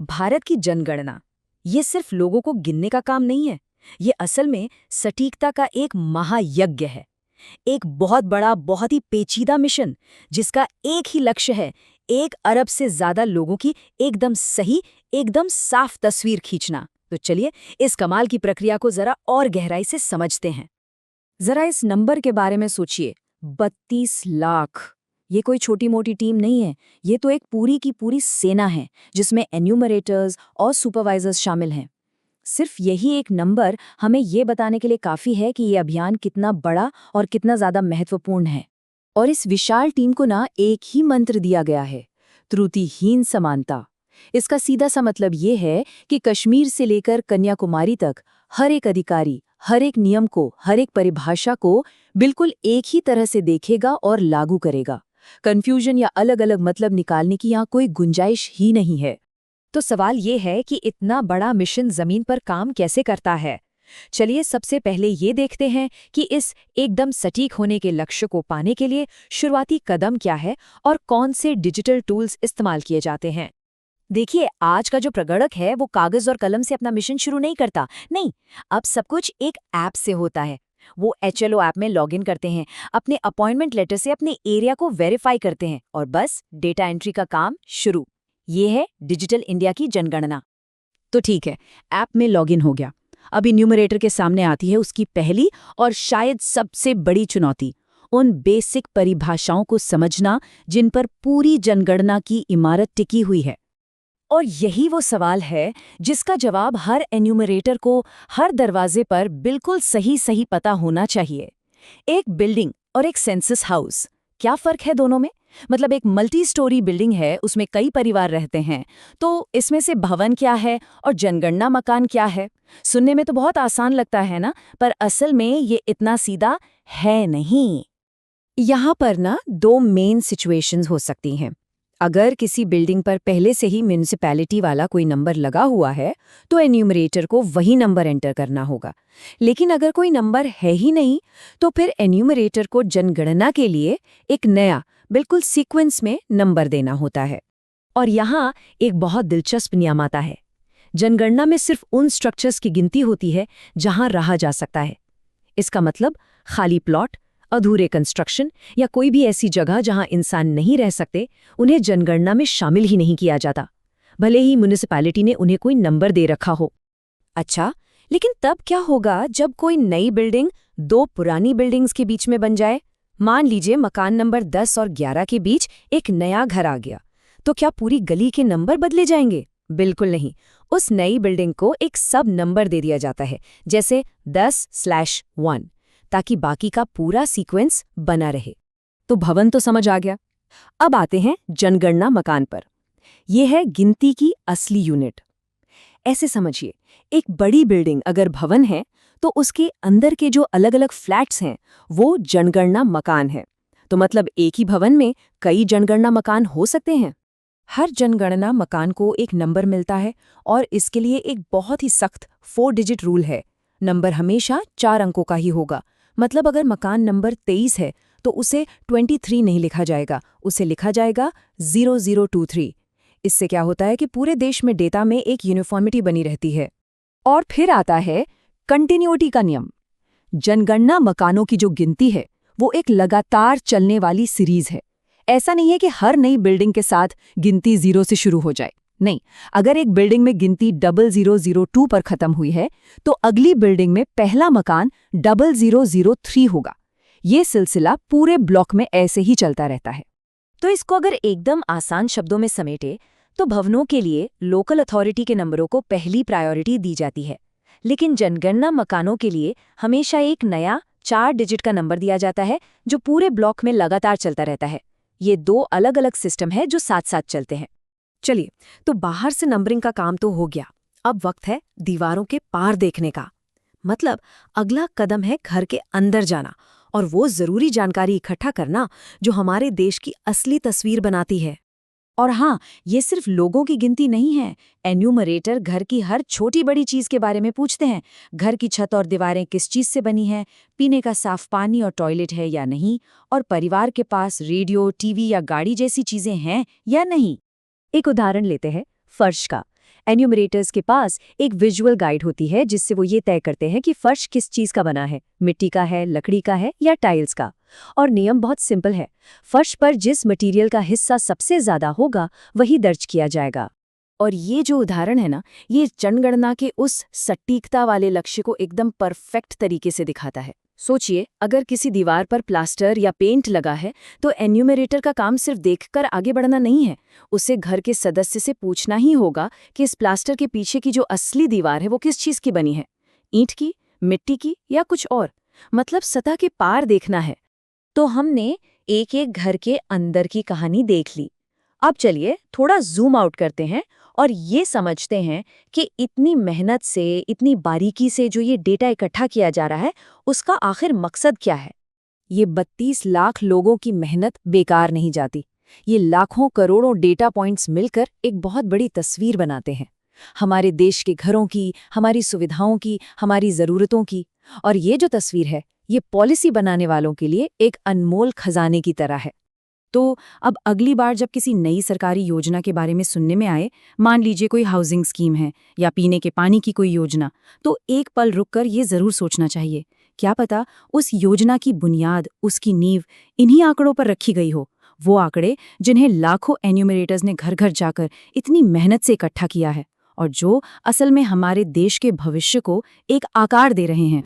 भारत की जनगणना ये सिर्फ लोगों को गिनने का काम नहीं है। ये असल में सटीकता का एक महायज्ञ है। एक बहुत बड़ा, बहुत ही पेचीदा मिशन, जिसका एक ही लक्ष्य है, 1 अरब से ज्यादा लोगों की एकदम सही, एकदम साफ तस्वीर खींचना। तो चलिए इस कमाल की प्रक्रिया को जरा और गहराई से समझते हैं। जरा इस नंबर के बारे में सोचिए, 32 लाख। ये कोई छोटी मोटी टीम नहीं है, ये तो एक पूरी की पूरी सेना है, जिसमें एन्यूमरेटर्स और सुपरवाइजर्स शामिल हैं। सिर्फ यही एक नंबर हमें ये बताने के लिए काफ़ी है कि ये अभियान कितना बड़ा और कितना ज़्यादा महत्वपूर्ण है। और इस विशाल टीम को ना एक ही मंत्र दिया गया है, त्रुटिहीन समानता। इसका सीधा सा मतलब ये है कि कश्मीर से लेकर कन्याकुमारी तक हर एक अधिकारी हर एक नियम को, हर एक परिभाषा को बिल्कुल एक ही तरह से देखेगा और लागू करेगा। कंफ्यूजन या अलग अलग मतलब निकालने की यहाँ कोई गुंजाइश ही नहीं है। तो सवाल ये है कि इतना बड़ा मिशन जमीन पर काम कैसे करता है। चलिए सबसे पहले ये देखते हैं कि इस एकदम सटीक होने के लक्ष्य को पाने के लिए शुरुआती कदम क्या है और कौन से डिजिटल टूल्स इस्तेमाल किए जाते हैं। देखिए, आज का जो प्रगणक है वो कागज और कलम से अपना मिशन शुरू नहीं करता। नहीं, अब सब कुछ एक ऐप से होता है। वो HLO ऐप में लॉगिन करते हैं, अपने अपॉइंटमेंट लेटर से अपने एरिया को वेरीफाई करते हैं और बस डेटा एंट्री का काम शुरू। ये है डिजिटल इंडिया की जनगणना। तो ठीक है, ऐप में लॉगिन हो गया। अब इन्यूमरेटर के सामने आती है उसकी पहली और शायद सबसे बड़ी चुनौती, उन बेसिक परिभाषाओं को समझना जिन पर पूरी जनगणना की इमारत टिकी हुई है। और यही वो सवाल है जिसका जवाब हर एन्यूमरेटर को हर दरवाजे पर बिल्कुल सही सही पता होना चाहिए। एक बिल्डिंग और एक सेंसस हाउस, क्या फर्क है दोनों में? मतलब एक मल्टी स्टोरी बिल्डिंग है, उसमें कई परिवार रहते हैं, तो इसमें से भवन क्या है और जनगणना मकान क्या है? सुनने में तो बहुत आसान लगता है ना, पर असल में ये इतना सीधा है नहीं। यहाँ पर ना 2 मेन सिचुएशंस हो सकती हैं। अगर किसी बिल्डिंग पर पहले से ही म्यूनिसिपैलिटी वाला कोई नंबर लगा हुआ है, तो एन्यूमरेटर को वही नंबर एंटर करना होगा। लेकिन अगर कोई नंबर है ही नहीं, तो फिर एन्यूमरेटर को जनगणना के लिए एक नया, बिल्कुल सीक्वेंस में नंबर देना होता है। और यहाँ एक बहुत दिलचस्प नियम आता है। जनगणना में सिर्फ उन स्ट्रक्चर्स की गिनती होती है जहां रहा जा सकता है। इसका मतलब खाली प्लॉट, अधूरे कंस्ट्रक्शन या कोई भी ऐसी जगह जहां इंसान नहीं रह सकते, उन्हें जनगणना में शामिल ही नहीं किया जाता, भले ही म्युनिसिपैलिटी ने उन्हें कोई नंबर दे रखा हो। अच्छा, लेकिन तब क्या होगा जब कोई नई बिल्डिंग 2 पुरानी बिल्डिंग्स के बीच में बन जाए? मान लीजिए मकान नंबर 10 और 11 के बीच एक नया घर आ गया, तो क्या पूरी गली के नंबर बदले जाएंगे? बिल्कुल नहीं। उस नई बिल्डिंग को एक सब नंबर दे दिया जाता है, जैसे 10/1, ताकि बाकी का पूरा सीक्वेंस बना रहे। तो भवन तो समझ आ गया। अब आते हैं जनगणना मकान पर। यह है गिनती की असली यूनिट। ऐसे समझिए, एक बड़ी बिल्डिंग अगर भवन है, तो उसके अंदर के जो अलग अलग फ्लैट्स हैं वो जनगणना मकान है। तो मतलब एक ही भवन में कई जनगणना मकान हो सकते हैं। हर जनगणना मकान को एक नंबर मिलता है और इसके लिए एक बहुत ही सख्त 4 डिजिट रूल है। नंबर हमेशा 4 अंकों का ही होगा। मतलब अगर मकान नंबर 23 है तो उसे 23 नहीं लिखा जाएगा, उसे लिखा जाएगा 0023। इससे क्या होता है कि पूरे देश में डेटा में एक यूनिफॉर्मिटी बनी रहती है। और फिर आता है कंटिन्यूटी का नियम। जनगणना मकानों की जो गिनती है वो एक लगातार चलने वाली सीरीज है। ऐसा नहीं है कि हर नई बिल्डिंग के साथ गिनती 0 से शुरू हो जाए। नहीं, अगर एक बिल्डिंग में गिनती 0002 पर खत्म हुई है, तो अगली बिल्डिंग में पहला मकान 0003 होगा। ये सिलसिला पूरे ब्लॉक में ऐसे ही चलता रहता है। तो इसको अगर एकदम आसान शब्दों में समेटे, तो भवनों के लिए लोकल अथॉरिटी के नंबरों को पहली प्रायोरिटी दी जाती है, लेकिन जनगणना मकानों के लिए हमेशा एक नया 4 डिजिट का नंबर दिया जाता है, जो पूरे ब्लॉक में लगातार चलता रहता है। ये 2 अलग अलग सिस्टम है जो साथ साथ चलते हैं। चलिए, तो बाहर से नंबरिंग का काम तो हो गया। अब वक्त है दीवारों के पार देखने का। मतलब अगला कदम है घर के अंदर जाना और वो जरूरी जानकारी इकट्ठा करना जो हमारे देश की असली तस्वीर बनाती है। और हाँ, ये सिर्फ लोगों की गिनती नहीं है। एन्यूमरेटर घर की हर छोटी बड़ी चीज के बारे में पूछते हैं। घर की छत और दीवारें किस चीज से बनी हैं, पीने का साफ पानी और टॉयलेट है या नहीं, और परिवार के पास रेडियो, टीवी या गाड़ी जैसी चीजें हैं या नहीं। एक उदाहरण लेते हैं फर्श का। एन्यूमरेटर्स के पास एक विजुअल गाइड होती है जिससे वो ये तय करते हैं कि फर्श किस चीज का बना है, मिट्टी का है, लकड़ी का है या टाइल्स का। और नियम बहुत सिंपल है, फर्श पर जिस मटेरियल का हिस्सा सबसे ज्यादा होगा वही दर्ज किया जाएगा। और ये जो उदाहरण है ना, ये जनगणना के उस सटीकता वाले लक्ष्य को एकदम परफेक्ट तरीके से दिखाता है। सोचिए, अगर किसी दीवार पर प्लास्टर या पेंट लगा है तो एन्यूमरेटर का काम सिर्फ देखकर आगे बढ़ना नहीं है, उसे घर के सदस्य से पूछना ही होगा कि इस प्लास्टर के पीछे की जो असली दीवार है वो किस चीज की बनी है, ईंट की, मिट्टी की या कुछ और। मतलब सतह के पार देखना है। तो हमने एक एक घर के अंदर की कहानी देख ली। अब चलिए थोड़ा जूम आउट करते हैं और ये समझते हैं कि इतनी मेहनत से, इतनी बारीकी से जो ये डेटा इकट्ठा किया जा रहा है, उसका आखिर मकसद क्या है। ये 32 लाख लोगों की मेहनत बेकार नहीं जाती। ये लाखों करोड़ों डेटा पॉइंट्स मिलकर एक बहुत बड़ी तस्वीर बनाते हैं, हमारे देश के घरों की, हमारी सुविधाओं की, हमारी ज़रूरतों की। और ये जो तस्वीर है, ये पॉलिसी बनाने वालों के लिए एक अनमोल खजाने की तरह है। तो अब अगली बार जब किसी नई सरकारी योजना के बारे में सुनने में आए, मान लीजिए कोई हाउसिंग स्कीम है या पीने के पानी की कोई योजना, तो एक पल रुककर ये जरूर सोचना चाहिए, क्या पता उस योजना की बुनियाद, उसकी नींव इन्हीं आंकड़ों पर रखी गई हो। वो आंकड़े जिन्हें लाखों एन्यूमरेटर्स ने घर घर जाकर इतनी मेहनत से इकट्ठा किया है और जो असल में हमारे देश के भविष्य को एक आकार दे रहे हैं।